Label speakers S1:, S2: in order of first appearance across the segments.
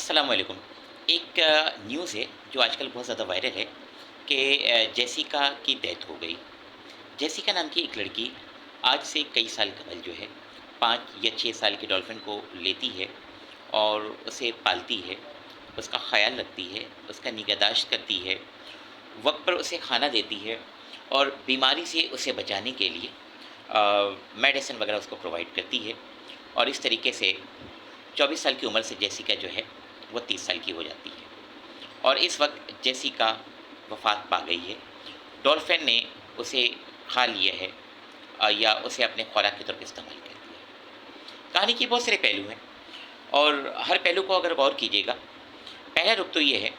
S1: अस्सलाम वालेकुम। एक न्यूज़ है जो आजकल बहुत ज़्यादा वायरल है कि जेसिका की डेथ हो गई। जेसिका नाम की एक लड़की आज से कई साल कबल जो है 5 या 6 साल के डॉल्फ़िन को लेती है और उसे पालती है, उसका ख़्याल रखती है, उसका निगहदाश्त करती है, वक़्त पर उसे खाना देती है और बीमारी से उसे बचाने के लिए मेडिसिन वग़ैरह उसको प्रोवाइड करती है और इस तरीके से 24 साल की उम्र से जेसिका जो है वो 30 साल की हो जाती है और इस वक्त जेसिका वफ़ात पा गई है। डॉल्फ़िन ने उसे खा लिया है या उसे अपने खुराक के तौर पे इस्तेमाल कर लिया है। कहानी के बहुत सारे पहलू हैं और हर पहलू को अगर गौर कीजिएगा, पहला रुख तो ये है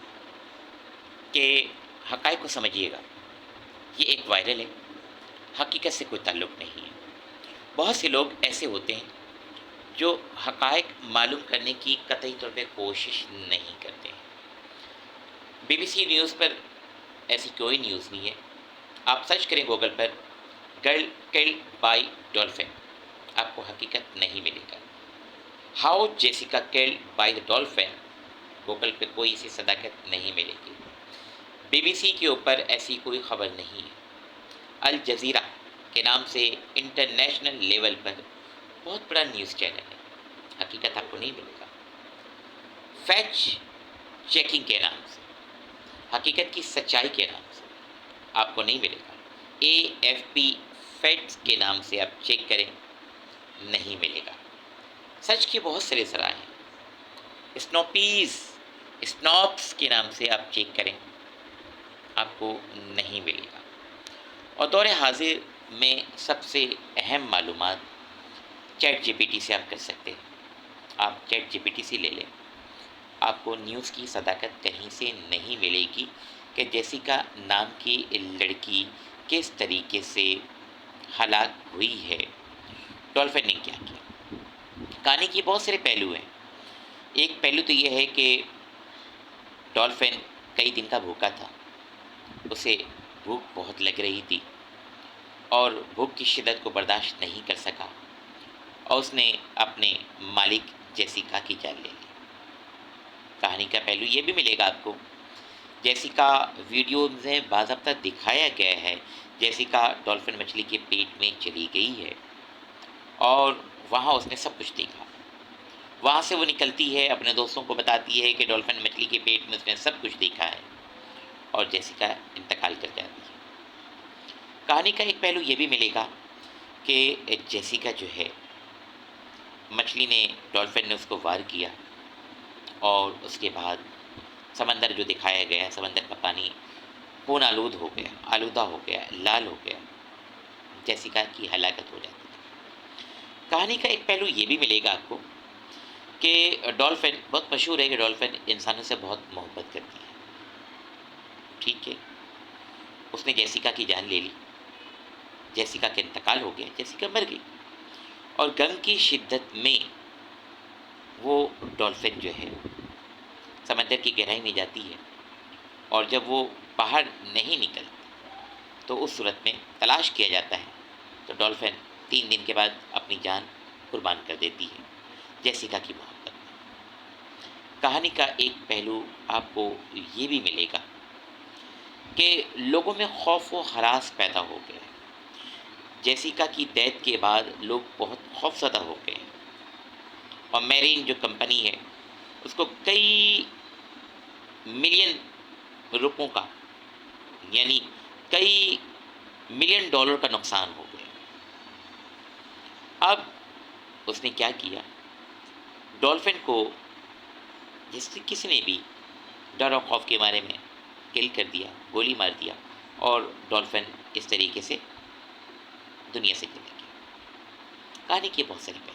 S1: कि हक़ाइक़ को समझिएगा। ये एक वायरल है, हकीकत से कोई ताल्लुक़ नहीं है। बहुत से लोग ऐसे होते हैं जो हक़ाइक़ मालूम करने की कतई तौर पे कोशिश नहीं करते हैं। बीबीसी न्यूज़ पर ऐसी कोई न्यूज़ नहीं है। आप सर्च करें गूगल पर गर्ल किल्ड बाय डॉल्फिन, आपको हकीकत नहीं मिलेगा। How Jessica killed by the dolphin, Google पे कोई ऐसी सदाकत नहीं मिलेगी। बीबीसी के ऊपर ऐसी कोई खबर नहीं है। अल जज़ीरा के नाम से इंटरनेशनल लेवल पर बहुत बड़ा न्यूज़ चैनल है, हकीकत आपको नहीं मिलेगा। फैक्ट चेकिंग के नाम से, हकीकत की सच्चाई के नाम से आपको नहीं मिलेगा। एएफपी फैक्ट्स के नाम से आप चेक करें, नहीं मिलेगा। सच के बहुत सारे ज़राए हैं। स्नोपीज़, स्नॉप्स के नाम से आप चेक करें, आपको नहीं मिलेगा। और दौर हाज़िर में सबसे अहम मालूमात चैट जीपीटी से आप कर सकते हैं। आप चैट जीपीटी से ले लें, आपको न्यूज़ की सदाकत कहीं से नहीं मिलेगी कि जेसिका नाम की लड़की किस तरीके से हलाक हुई है, डॉल्फिन ने क्या किया। कहानी के बहुत सारे पहलू हैं। एक पहलू तो ये है कि डॉल्फिन कई दिन का भूखा था, उसे भूख बहुत लग रही थी और भूख की शिद्दत को बर्दाश्त नहीं कर सका और उसने अपने मालिक जेसिका की जान ले ली। कहानी का पहलू ये भी मिलेगा आपको, जेसिका वीडियो में बाज़ाब्ता दिखाया गया है, जेसिका डॉल्फिन मछली के पेट में चली गई है और वहाँ उसने सब कुछ देखा। वहाँ से वो निकलती है, अपने दोस्तों को बताती है कि डॉल्फिन मछली के पेट में उसने सब कुछ देखा है और जेसिका इंतकाल कर जाती है। कहानी का एक पहलू ये भी मिलेगा कि जेसिका जो है, मछली ने, डॉल्फिन ने उसको वार किया और उसके बाद समंदर जो दिखाया गया है, समंदर का पानी खून आलूद हो गया, आलूदा हो गया, लाल हो गया, जेसिका की हलाकत हो जाती है। कहानी का एक पहलू ये भी मिलेगा आपको कि डॉल्फिन, बहुत मशहूर है कि डॉल्फिन इंसानों से बहुत मोहब्बत करती है। ठीक है, उसने जेसिका की जान ले ली, जेसिका का इंतकाल हो गया, जेसिका मर गई और गम की शिद्दत में वो डॉल्फिन जो है समंदर की गहराई में जाती है और जब वो बाहर नहीं निकलती तो उस सूरत में तलाश किया जाता है तो डॉल्फिन 3 दिन के बाद अपनी जान कुर्बान कर देती है जेसिका की मोहब्बत में। कहानी का एक पहलू आपको ये भी मिलेगा कि लोगों में खौफ व हरास पैदा हो गया है। जेसिका की डेथ के बाद लोग बहुत खौफज़दा हो गए हैं और मेरीन जो कंपनी है उसको कई मिलियन रुपयों का, यानी कई मिलियन डॉलर का नुकसान हो गया। अब उसने क्या किया, डॉल्फिन को जिससे किसी ने भी डर और खौफ के बारे में किल कर दिया, गोली मार दिया और डॉल्फिन इस तरीके से दुनिया से चले गया। कहानी के बहुत सारे पहलू,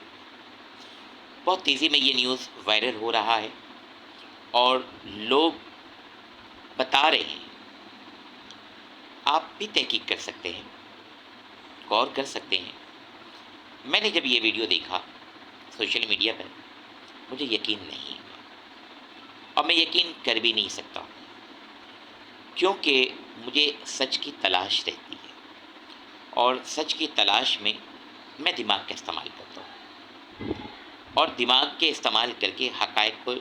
S1: बहुत तेज़ी में ये न्यूज़ वायरल हो रहा है और लोग बता रहे हैं। आप भी तहकीक कर सकते हैं, गौर कर सकते हैं। मैंने जब ये वीडियो देखा सोशल मीडिया पर, मुझे यकीन नहीं हुआ और मैं यकीन कर भी नहीं सकता, क्योंकि मुझे सच की तलाश रहती है और सच की तलाश में मैं दिमाग का इस्तेमाल करता हूँ और दिमाग के इस्तेमाल करके हक़ाइक़ को